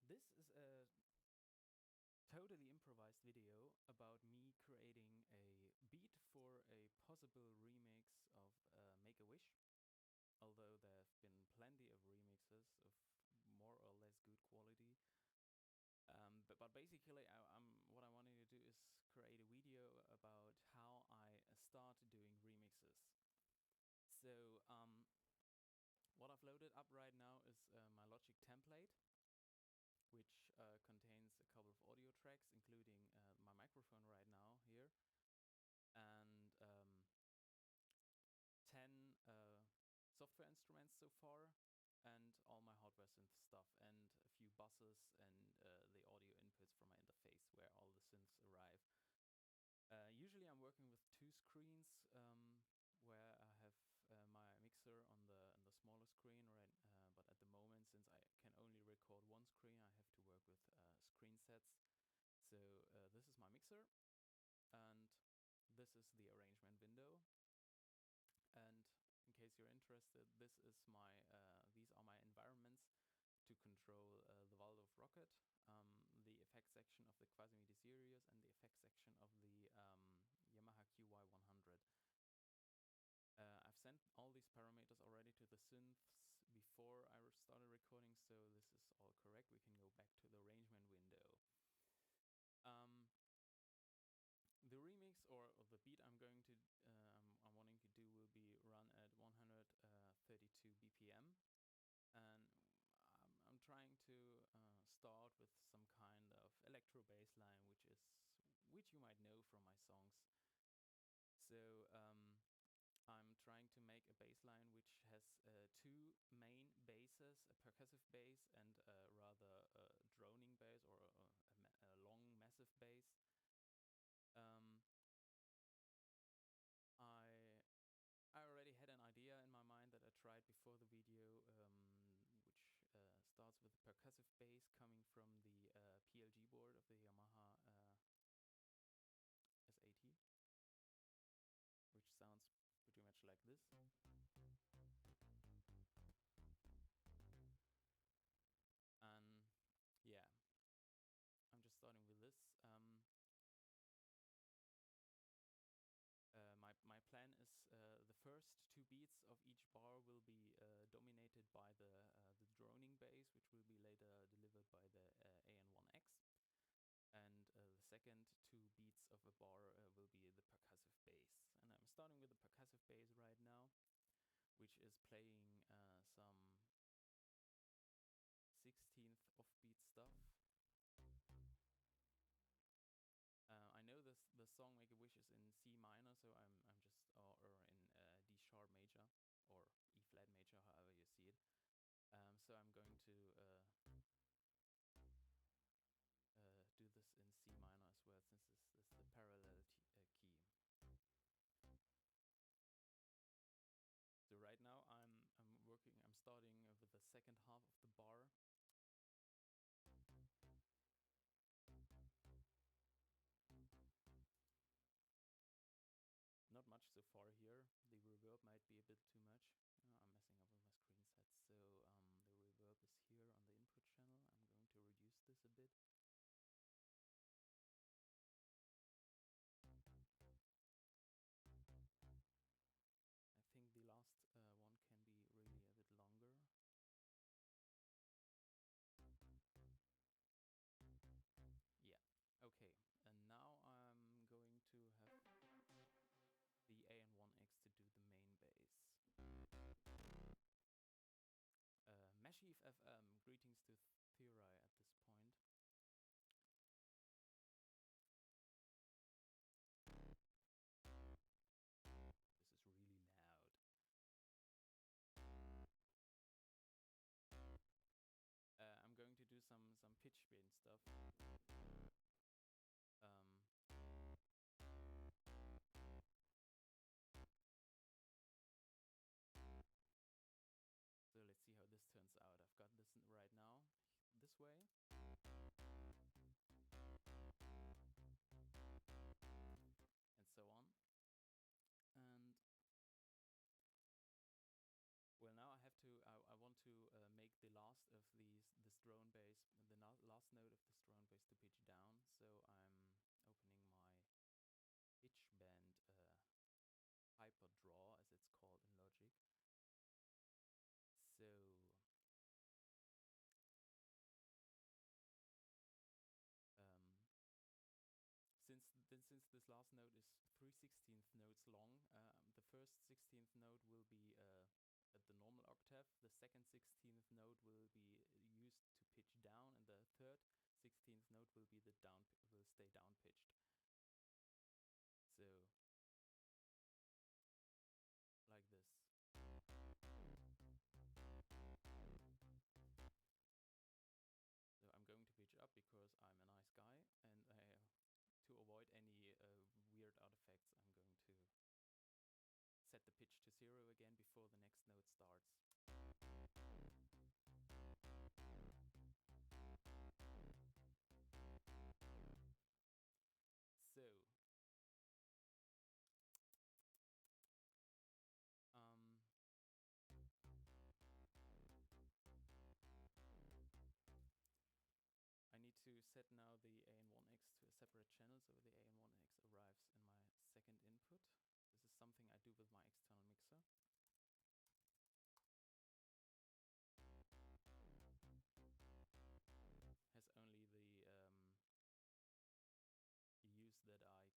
This is a totally improvised video about me creating a beat for a possible remix of Make-A-Wish. Although there have been plenty of remixes of more or less good quality. But basically, what I wanted to do is create a video about how I start doing remixes. So what I've loaded up right now is my Logic template, which contains a couple of audio tracks, including my microphone right now here, and 10 software instruments so far, and all my hardware synth stuff, and a few buses, and the audio inputs from my interface where all the synths arrive. Usually I'm working with two screens, where I have my mixer on the smaller screen, right? But at the moment, since I can only record one screen, I have to work with screen sets. So this is my mixer, and this is the arrangement window. And in case you're interested, these are my environments to control the Waldorf Rocket, the effect section of the Quasimidi Sirius, and the effect section of the Yamaha QY100. I've sent all these parameters already to the synths before I started recording, so this is all correct. We can go back to the arrangement window. The remix or the beat I'm wanting to do will be run at 132 BPM, and I'm trying to start with some kind of electro bass line, which you might know from my songs. So I'm trying to make a bass line which has two main basses, a percussive bass and a rather droning bass, or a long massive bass. I already had an idea in my mind that I tried before the video, which starts with a percussive bass coming from the PLG board of the Yamaha S80, which sounds pretty much like this. And yeah, I'm just starting with this. My plan is the first two beats of each bar will be dominated by the droning bass, which will be later delivered by the AN1X. And the second two beats of a bar will be the percussive bass. And I'm starting with the percussive bass right now, which is playing some 16th offbeat stuff. I know the song Make-A-Wish is in C minor, so I'm just or in D sharp major or E flat major, however you see it. So I'm going to do this in C minor as well, since this is the parallel key. So right now I'm starting with the second half of the bar. Not much so far here. The reverb might be a bit too much. I'm messing up with my screen sets. So the reverb is here on the input channel. I'm going to reduce this a bit. I think the last one can be really a bit longer. Yeah, okay. And now I'm going to have the AN1X to do the main bass. Meshif FM, greetings to Theorai at this point. This is really loud. I'm going to do some pitch bend stuff. So let's see how this turns out. I've got this right now, this way. And so on. And well, now I want to make the last of this drone bass, last note of this drone bass to pitch down. So I'm opening my pitch bend hyper draw, as it's called in Logic. So um, since this last note is 3/16 notes long, the first 16th note will be at the normal octave. The second 16th note will be used to pitch down, and the third 16th note will be will stay down pitched. So like this. So I'm going to pitch up because I'm a nice guy, and to avoid any weird artifacts, I'm going to set the pitch to 0 again before the next note starts. So I need to set now the AN1X to a separate channel, so the AN1X arrives in my second input. This is something I do with my external mixer. Has only the use that I can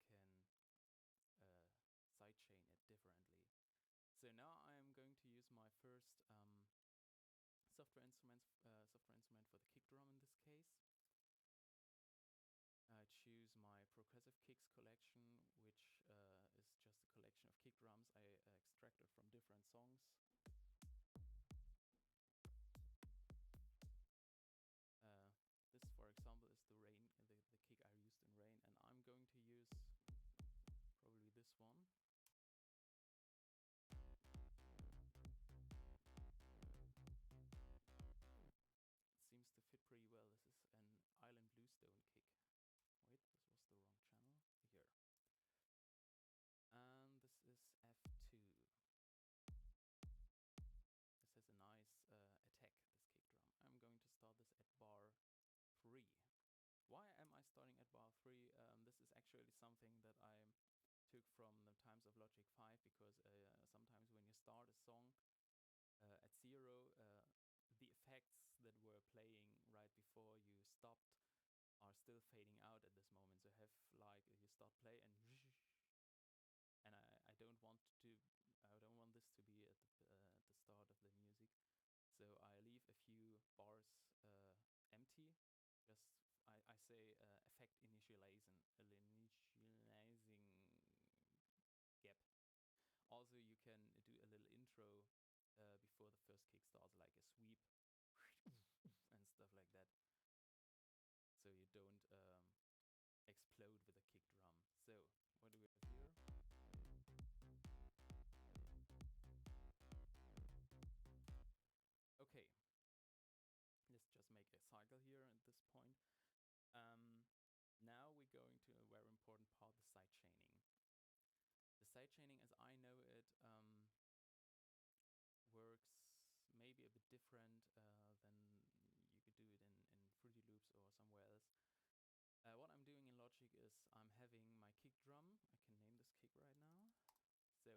sidechain it differently. So now I'm going to use my first software instrument for the kick drum in this case. I choose my Progressive Kicks collection, which is just a collection of kick drums I extracted from different songs. This, for example, is the kick I used in Rain, and I'm going to use probably this one. It seems to fit pretty well. This is an Island Bluestone kick. Wait, this was the wrong channel. Here. And this is F2. This has a nice attack, this kick drum. I'm going to start this at bar 3. Why am I starting at bar 3? This is actually something that I took from the times of Logic 5, because sometimes when you start a song at 0, the effects that were playing right before you stopped are still fading out at this moment. So have like you start play and I don't want this to be at the start of the music. So I leave a few bars empty. Just I say effect initializing gap. Also, you can do a little intro before the first kick starts, like a sweep and stuff like that, so you don't explode with a kick drum. So what do we have here? Okay, let's just make a cycle here at this point. Now we're going to a very important part, the sidechaining. The sidechaining, as I know it, works maybe a bit different than you could do it in Fruity Loops or somewhere else. What I'm doing in Logic is I'm having my kick drum. I can name this kick right now. So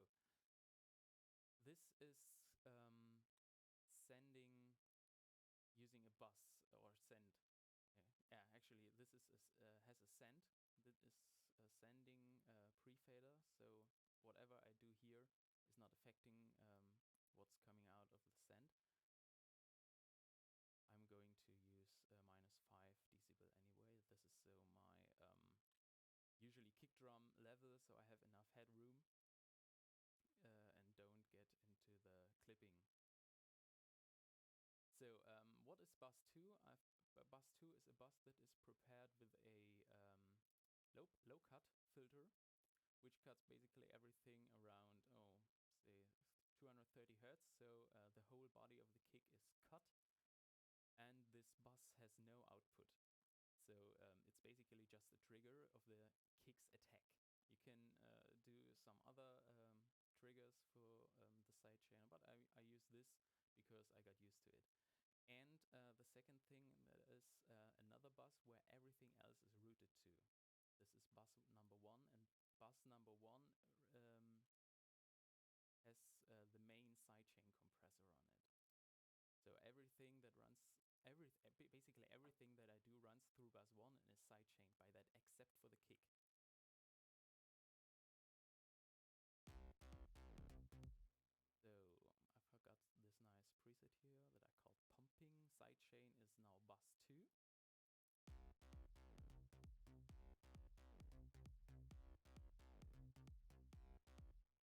this is sending using a bus or send. Yeah, actually this is has a send. That is sending pre-fader. So whatever I do here is not affecting what's coming out of the send. I'm going to use -5 decibel anyway. This is so my usually kick drum level, so I have enough headroom and don't get into the clipping. So what is bus 2? Bus 2 is a bus that is prepared with a low cut filter, which cuts basically everything around, say 230 Hertz. So the whole body of the kick is cut, and this bus has no output. So it's basically just a trigger of the kick's attack. You can do some other triggers for the sidechain, but I use this because I got used to it. And bus where everything else is routed to. This is bus number 1, and bus number 1 um, has the main sidechain compressor on it. So everything that runs, basically everything that I do runs through bus 1 and is sidechained by that, except for the kick. So I forgot this nice preset here that I called pumping. Sidechain is now bus 2.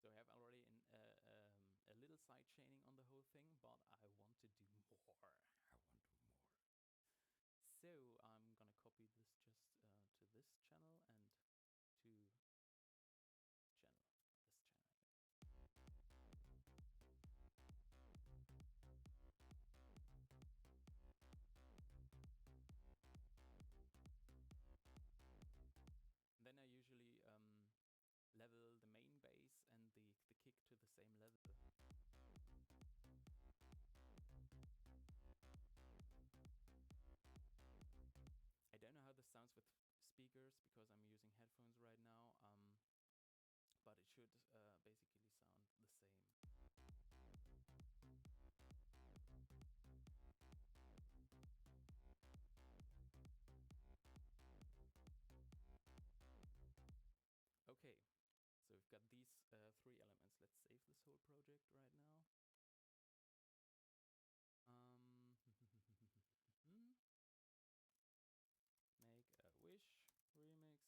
So I have already a little side chaining on the whole thing, but I want to do more. I want to do more. So I'm gonna copy this just to this channel and to channel, this channel. And then I usually level the main bass and the kick to the same level. I don't know how this sounds with speakers because I'm using headphones right now, but it should basically sound the same. Okay, so we've got these 3 elements. Let's save this whole project right now. Make a wish remix.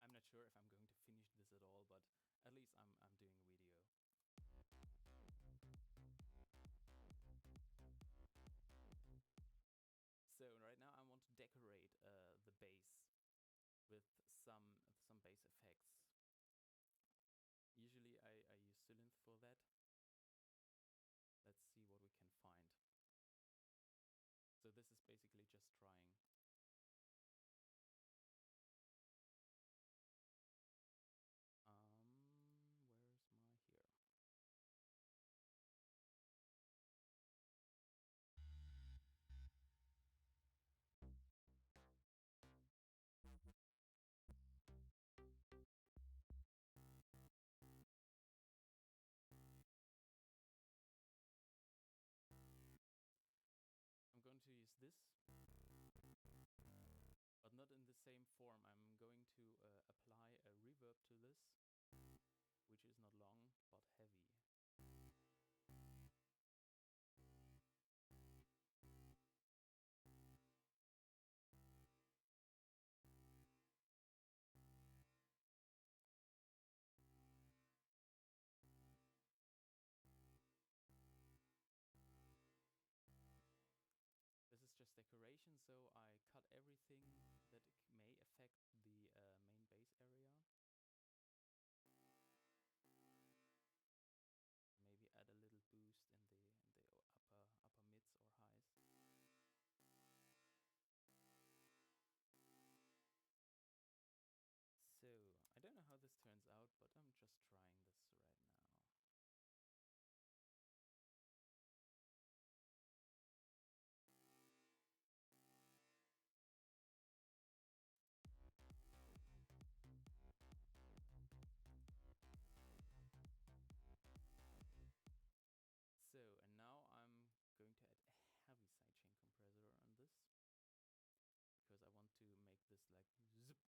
I'm not sure if I'm going to finish this at all, but at least I'm doing a video. So right now I want to decorate the bass with some bass effects. Usually I use Synth for that. Let's see what we can find. So this is basically just trying. Where's my here? I'm going to use this, but not in the same form. I'm going to apply a reverb to this, which is not long, but heavy. This is just decoration, so I cut everything that may affect the main bass area. Maybe add a little boost in the upper mids or highs. So I don't know how this turns out, but I'm just trying this right now. So, and now I'm going to add a heavy sidechain compressor on this, because I want to make this like zip.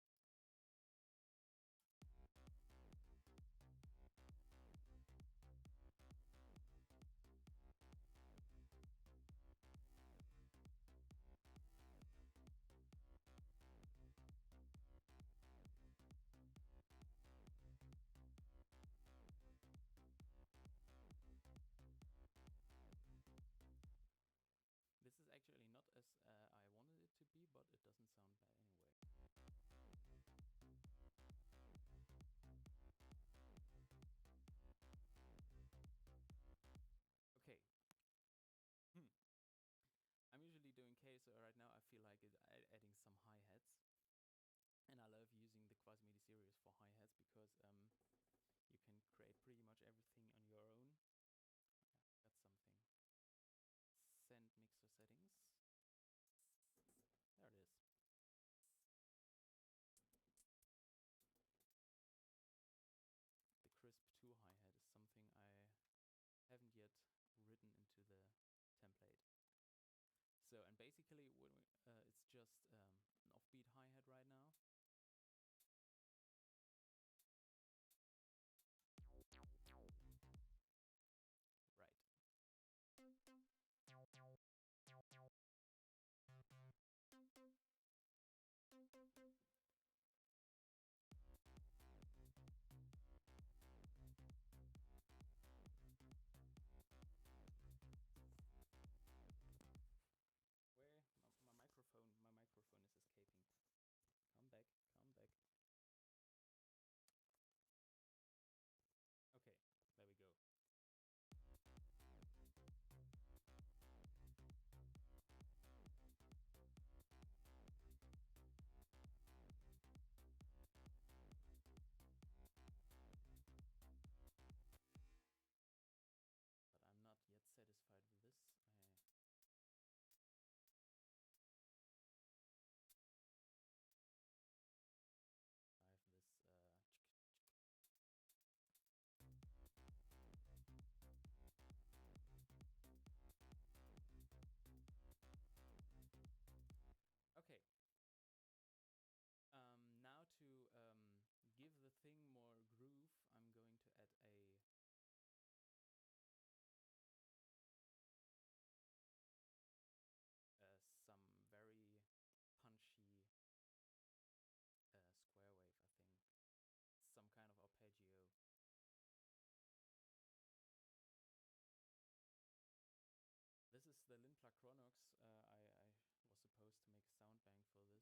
This is actually not as I wanted it to be, but it doesn't sound bad anyway. Okay. I'm usually doing K, so right now I feel like adding some hi-hats. And I love using the Quasi-MIDI series for hi-hats because you can create pretty much everything on your own. Got something. Send mixer settings. There it is. just an offbeat hi-hat right now. Right. Where my microphone is escaping. Come back, come back. Okay, there we go. But I'm not yet satisfied with this. I have this okay. Now to give the thing more groove, I'm going to add some very punchy square wave, I think. Some kind of arpeggio. This is the Limpla Chronox.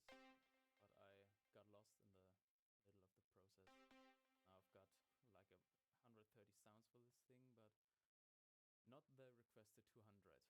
I was supposed to make a sound bank for this, but I got lost in the middle of the process. Now I've got like 130 sounds for this thing, but not the requested 200.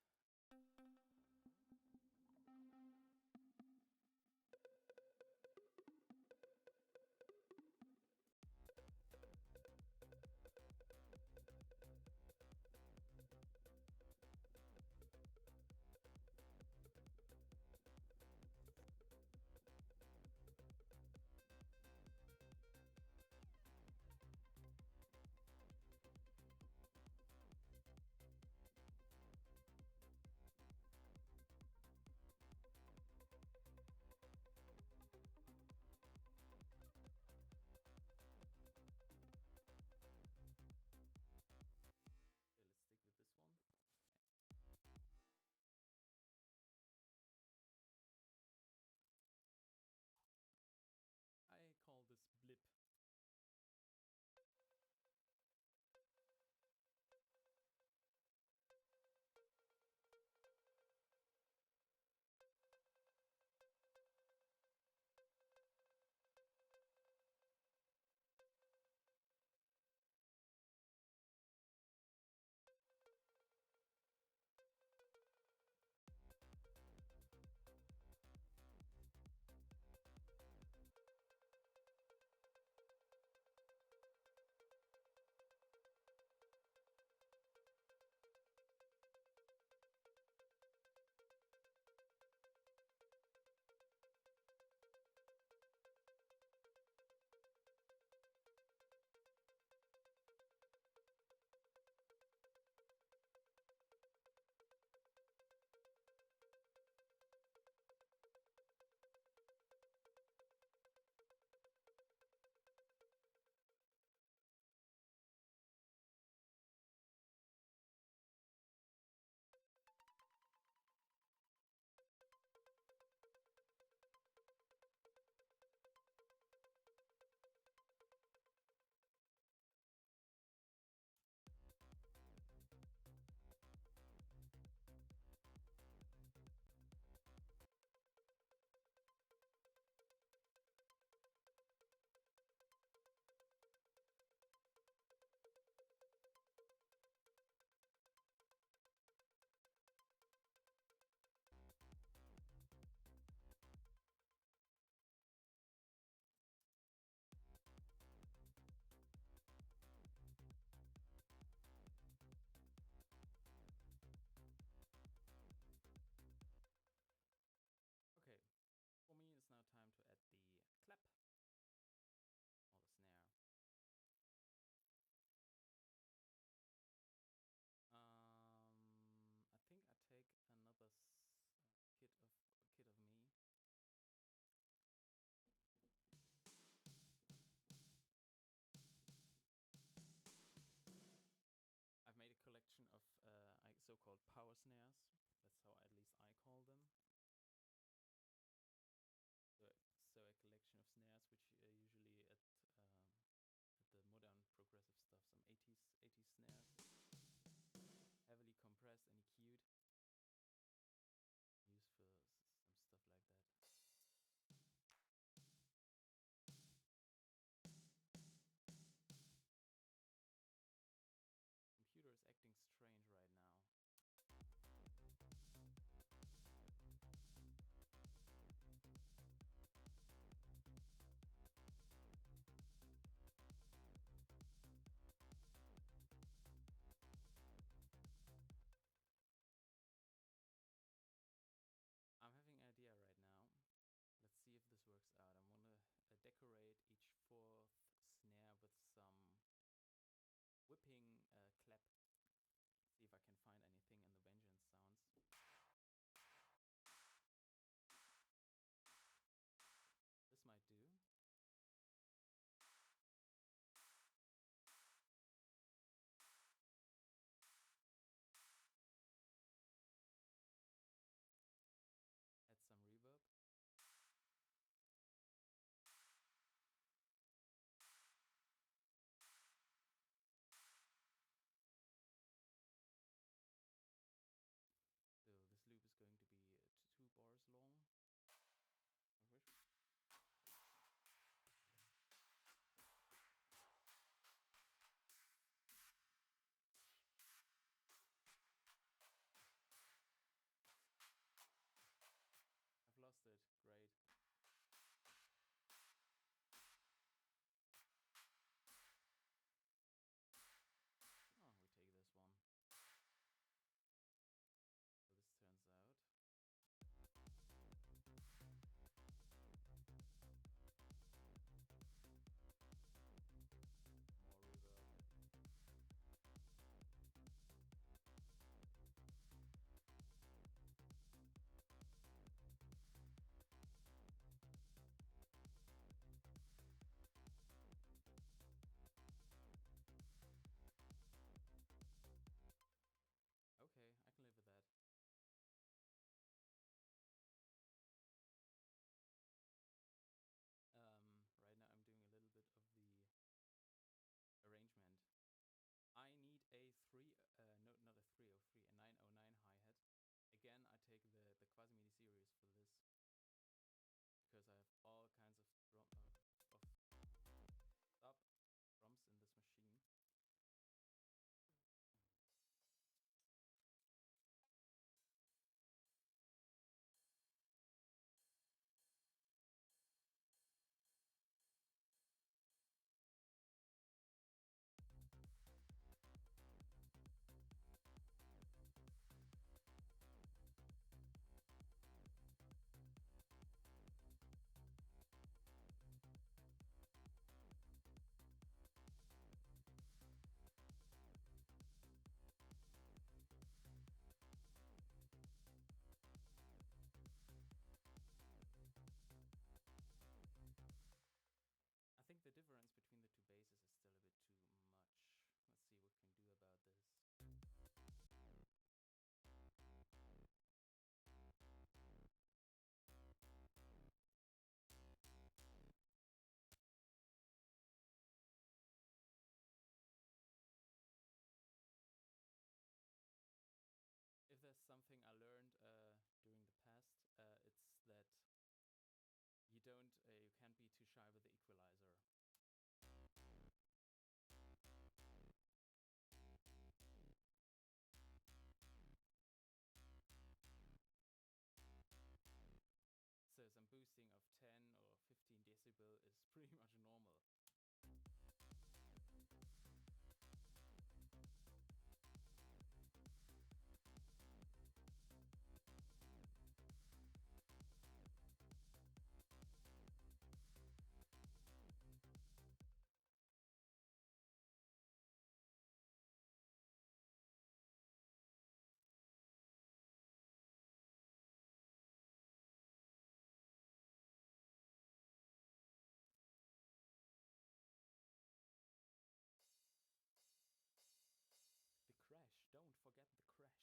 boosting of 10 or 15 decibel is pretty much normal. The crash, don't forget the crash.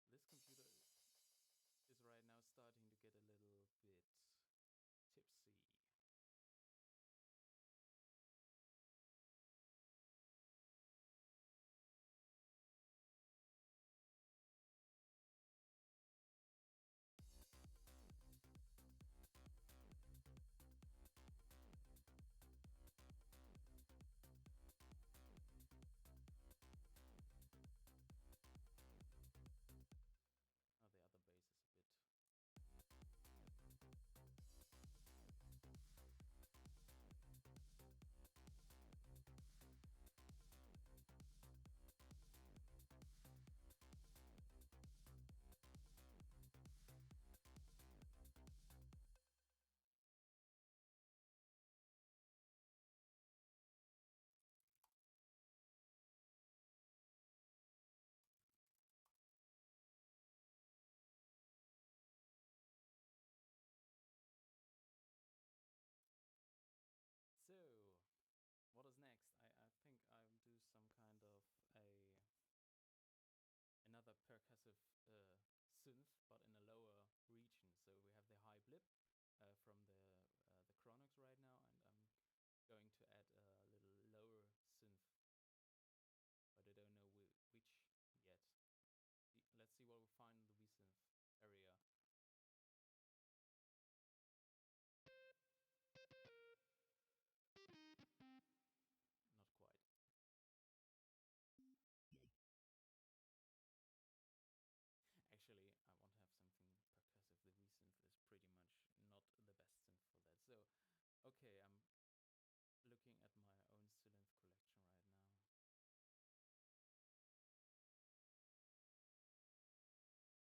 This computer is right now starting to get a little bit tipsy. Oh, the other bass is a bit. So, what is next? I think I'll do some kind of another percussive synth, but in a lower region. So we have the high blip from the Chronix right now, and I'm going to add a little lower synth, but I don't know which yet. Let's see what we find in the V-synth area. Not quite. Actually, I want to have something percussive. The V-synth is pretty much not the best synth for that. So, okay, I'm looking at my own synth collection right now.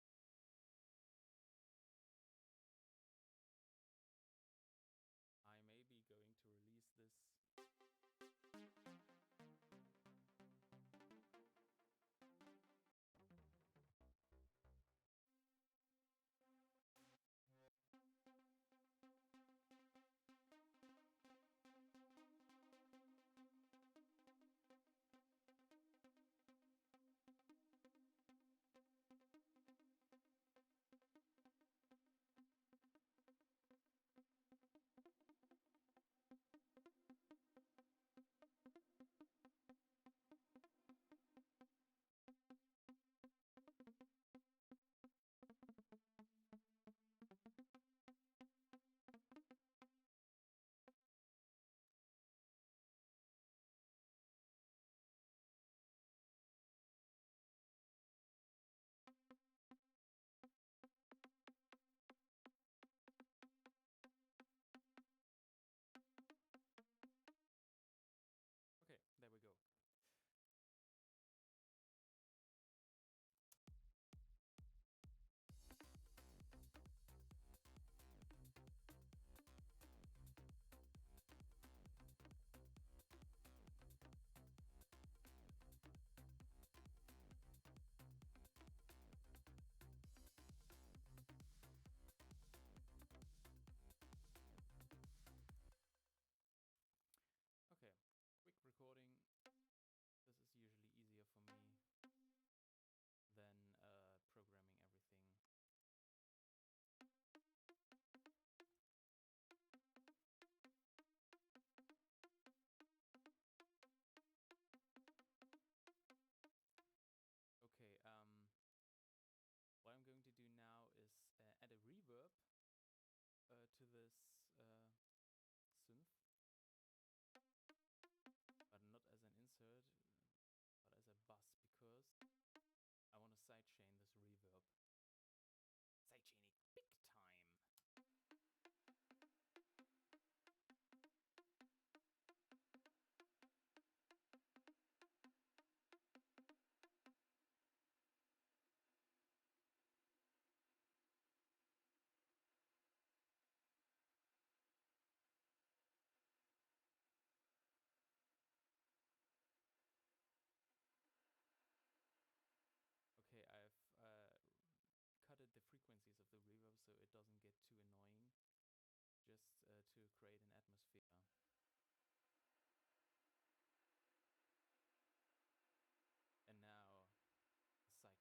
to create an atmosphere. And now side chaining. Huh?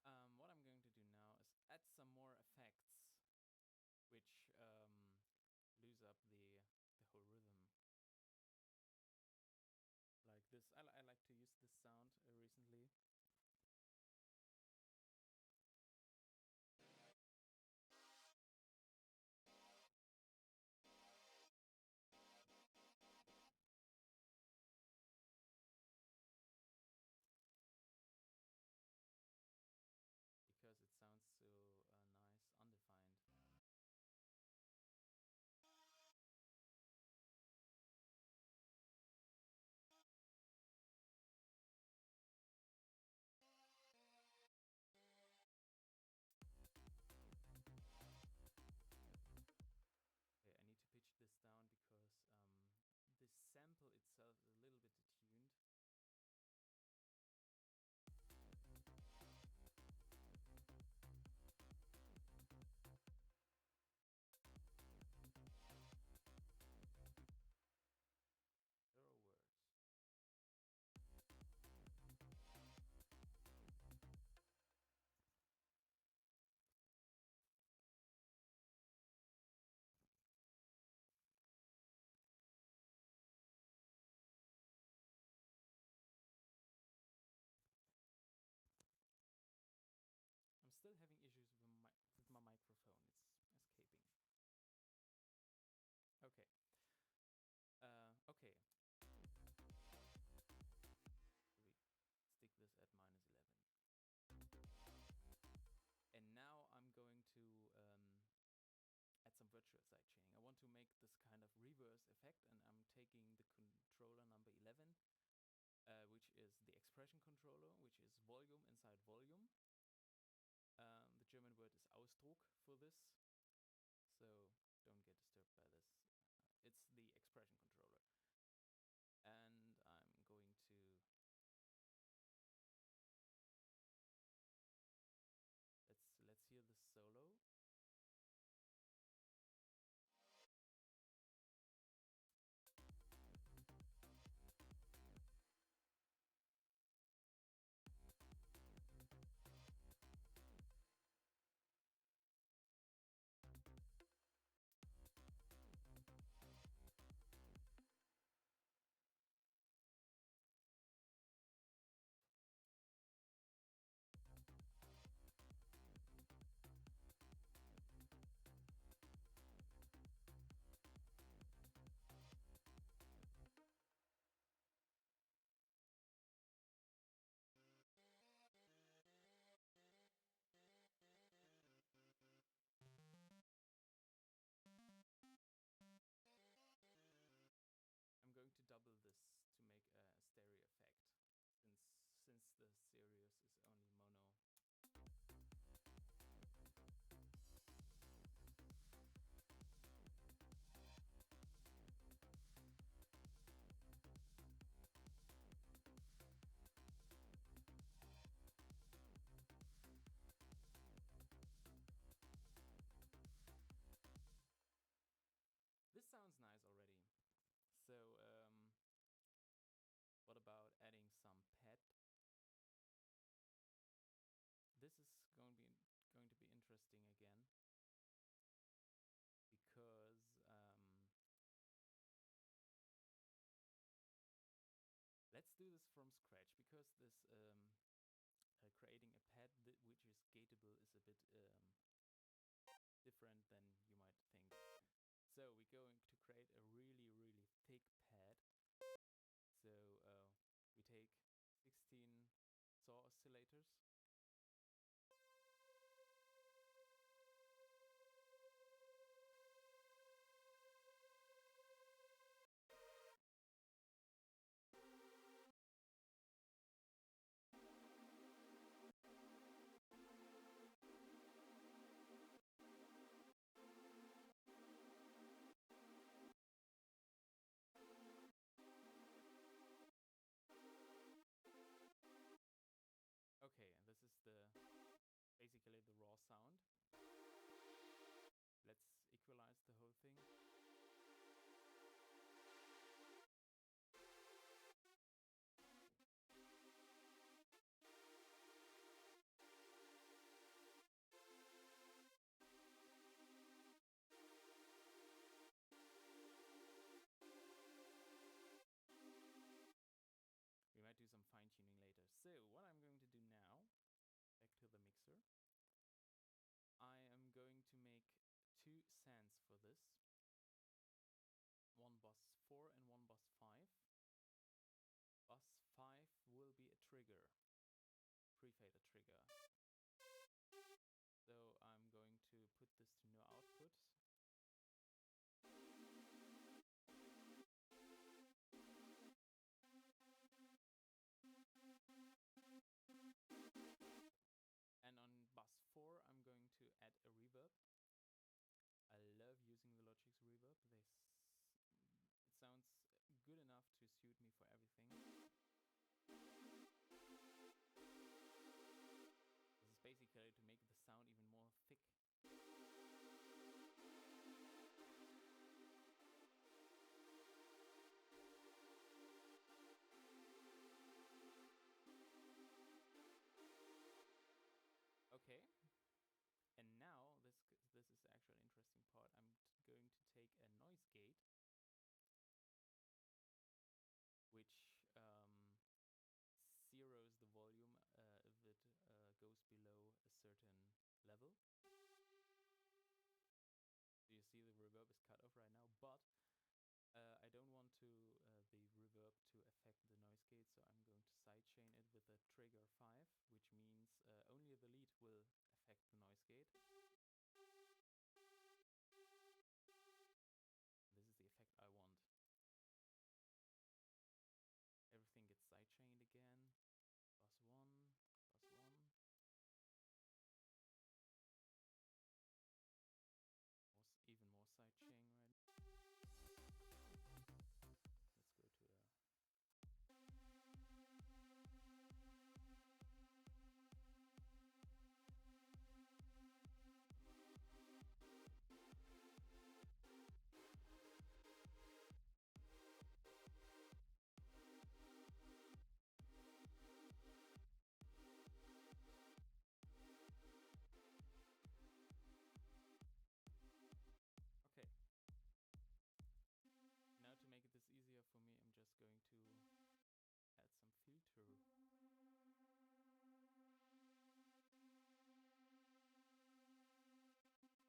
Oh, wrong? Oh, that's why. What I'm going to do now is add some more effects, which lose up the whole rhythm. Like this, I like to use this sound recently. Because it sounds so nice, undefined. Okay, I need to pitch this down because this sample itself is a little bit detuned. Zero words. I'm still having issues with my microphone. It's escaping. Okay. Okay. We stick this at -11. And now I'm going to add some virtual sidechaining. I want to make this kind of reverse effect, and I'm taking the controller number 11, which is the expression controller, which is volume inside volume. The German word is Ausdruck for this, so don't get disturbed by this. It's the expression controller. And I'm going to let's hear the solo. from scratch because this creating a pad which is gateable is a bit different than you might think. So we're going to create a really thick pad. So we take 16 saw oscillators. Okay, and this is basically the raw sound. Let's equalize the whole thing. We might do some fine tuning later. So what I'm going to do now, back to the mixer, I am going to make 2 sends for this. One bus 4 and one bus 5. Bus 5 will be a trigger, pre-fader trigger. So I'm going to put this to no output. And on bus 4 I'm going to add a reverb. I love using the Logic's reverb. It sounds good enough to suit me for everything. This is basically to make the sound even more thick. Okay, and now this is actually an interesting part. I'm going to take a noise gate, which zeroes the volume if it goes below a certain level. So you see the reverb is cut off right now, but I don't want the reverb to affect the noise gate, so I'm going to sidechain it with a trigger 5, which means only the lead will affect the noise gate. This is the effect I want. Everything gets sidechained again. Bus 1, bus 1. Even more sidechain right now. Let's go to a... Okay. Now to make this easier for me, I'm just going to add some filter.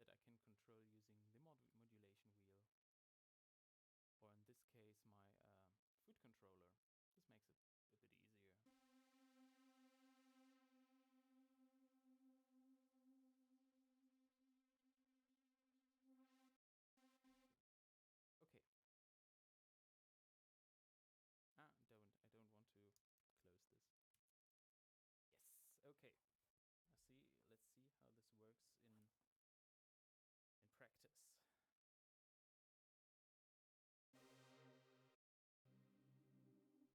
That I can control using the modulation wheel. Or in this case, my foot controller. This makes it a bit easier. Okay. I don't want to close this. Yes, okay. Let's see how this works in practice.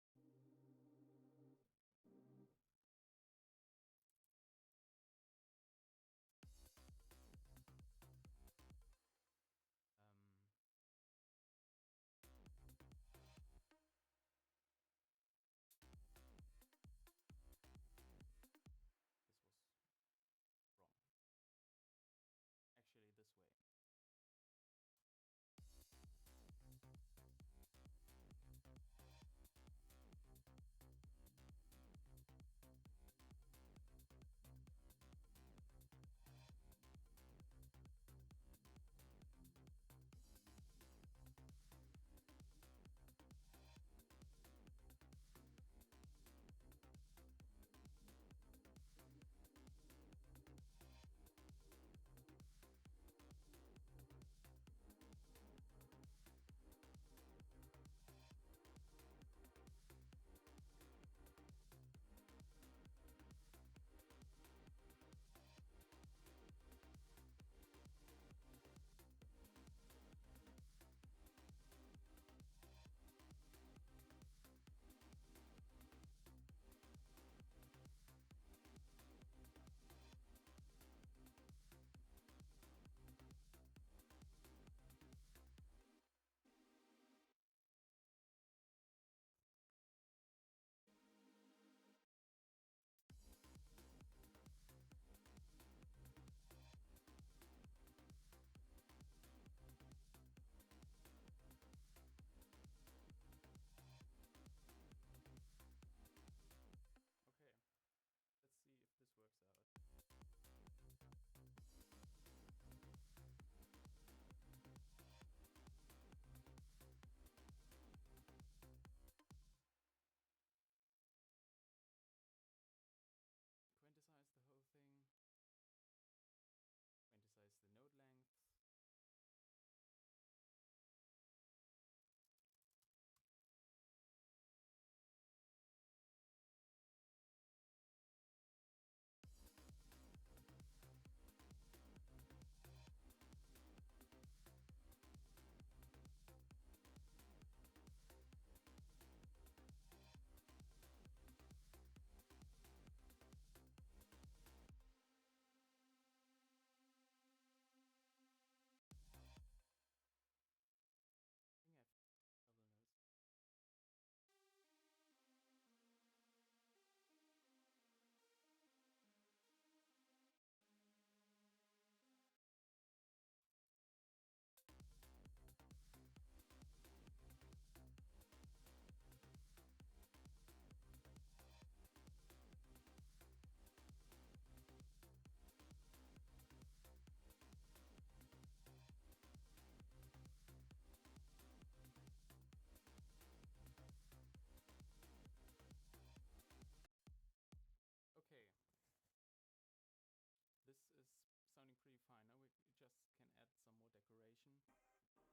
I like the sound,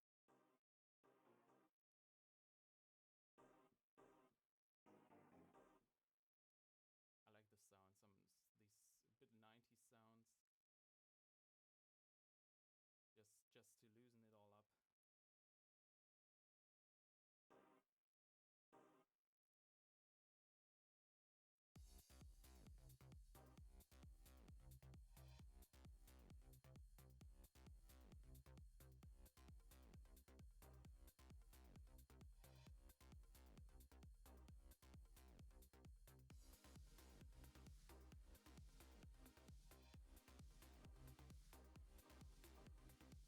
these a bit 90s sounds, just to loosen it all up. Okay, this needs a bit more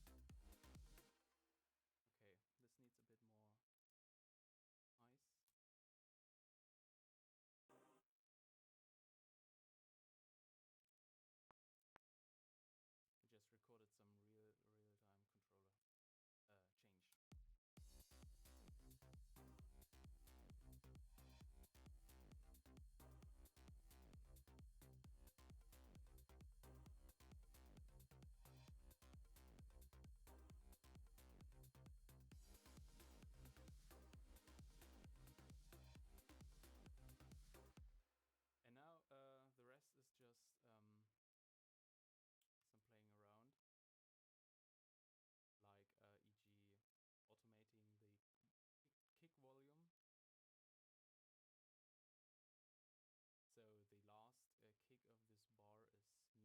ice. I just recorded some real-time controller change. And now the rest is just some playing around, like e.g. automating the kick volume. So the last kick of this bar is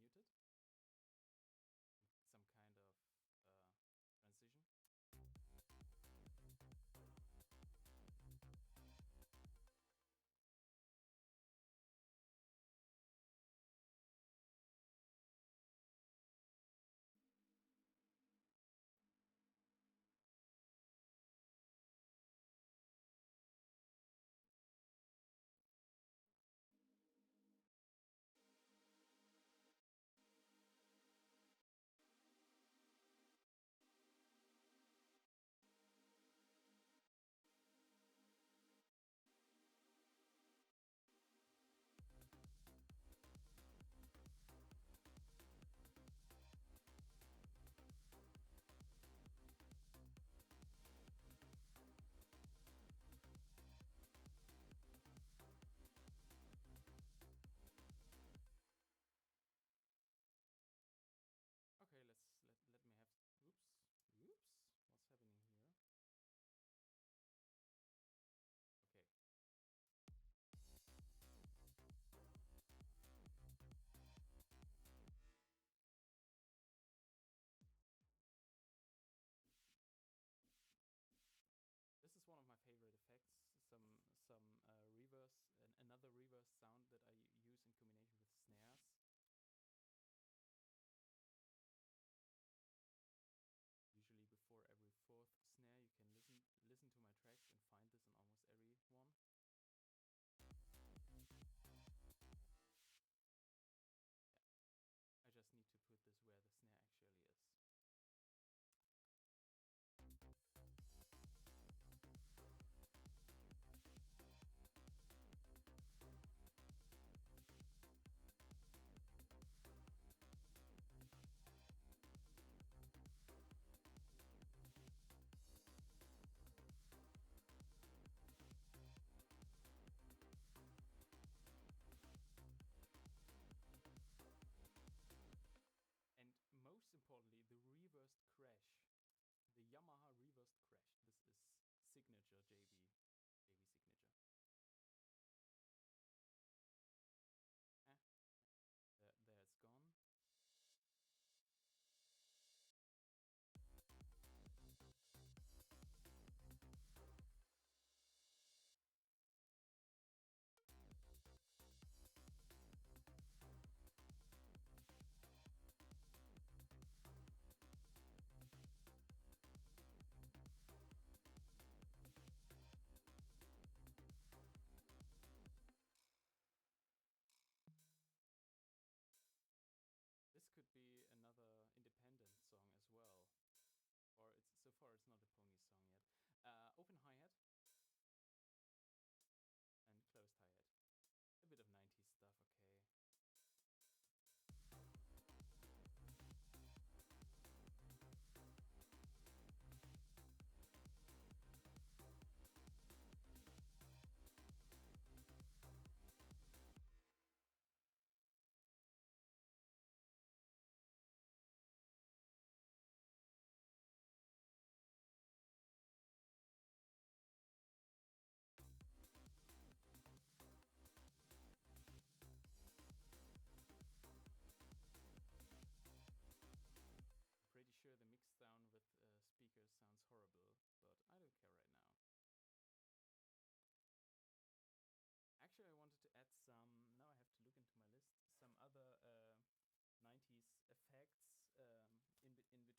muted. Some kind of transition. Okay, let me have. Oops, what's happening here? Okay. This is one of my favorite effects. Some reverse, another reverse sound that I use in combination with snares. Usually before every fourth snare, you can listen to my tracks and find this in almost every one. Yeah, I just need to put this where the snare actually is. And most importantly, the reversed crash, the Yamaha reversed crash. This is signature JB signature. There it's gone. This could be another independent song as well. Or so far it's not a pony song yet. Open hi-hat and closed hi-hat. A bit of 90s stuff, okay.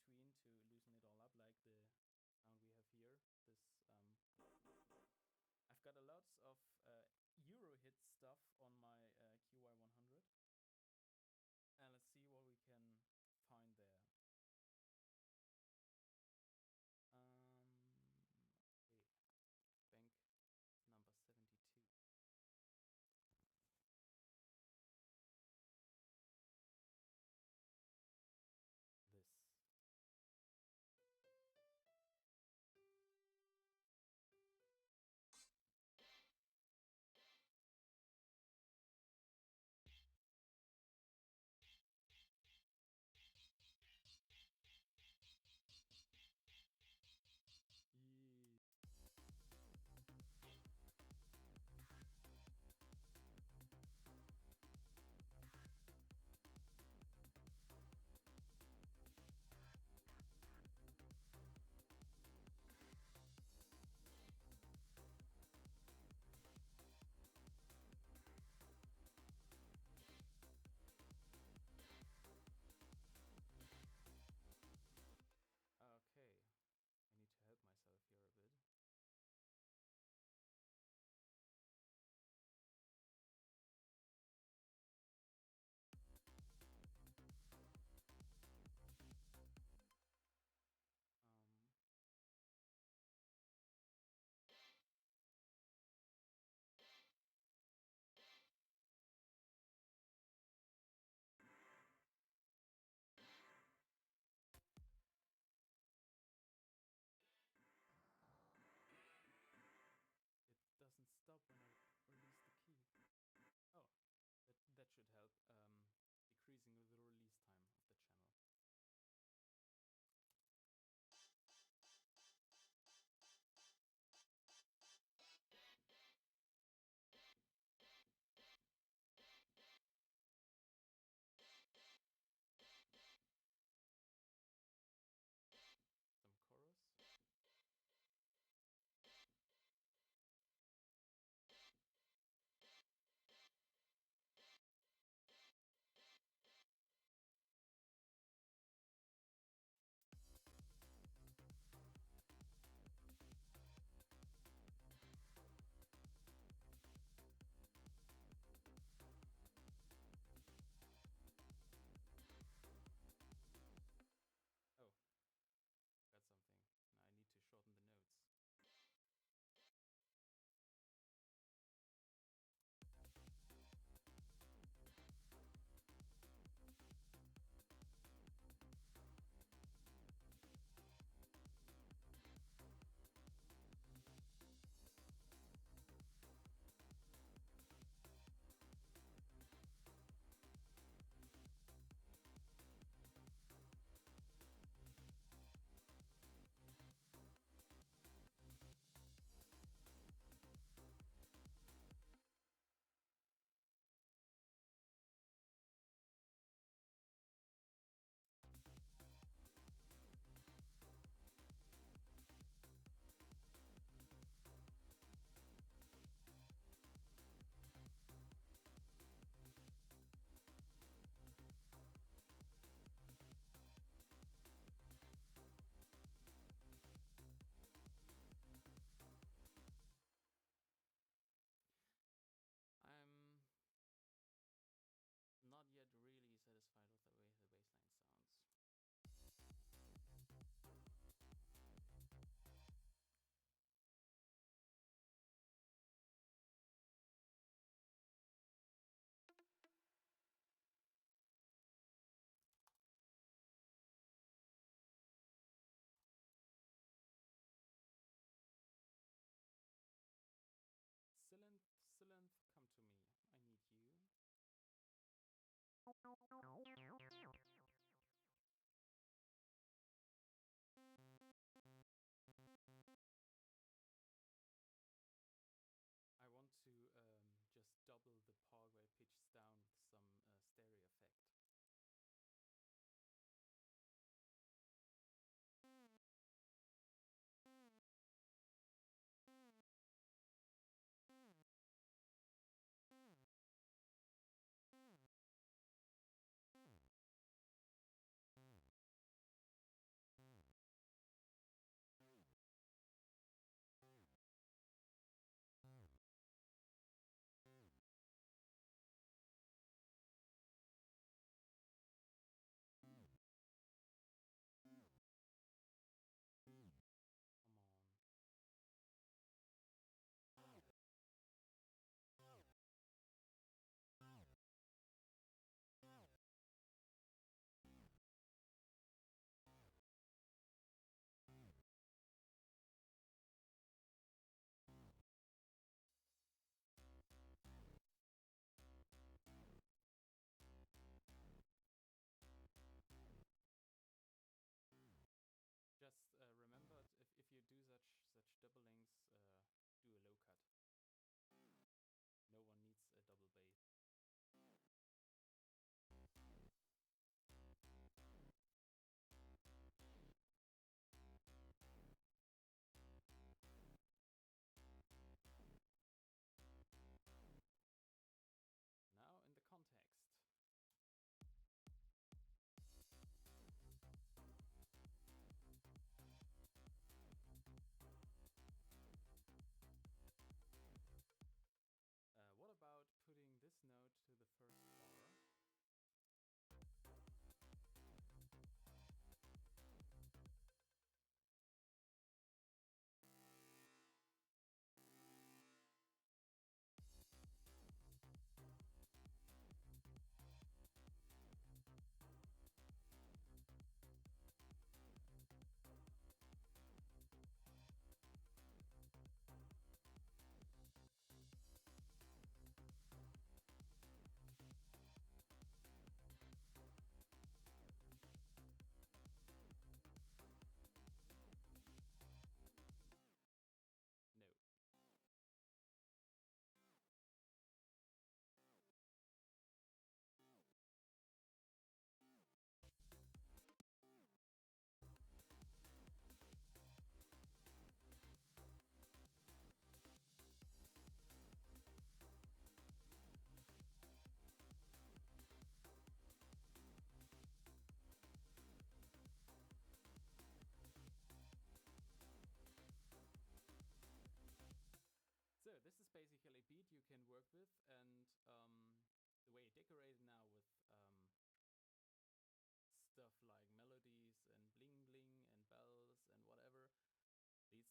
between to loosen it all up, like the sound we have here. This I've got a lots of Euro hit stuff on my QY100, and let's see what we can find there. Okay, bank number 72. This.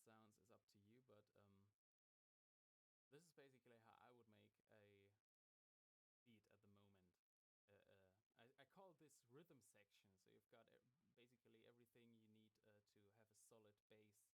sounds is up to you, but this is basically how I would make a beat at the moment. I call this rhythm section. So you've got basically everything you need to have a solid bass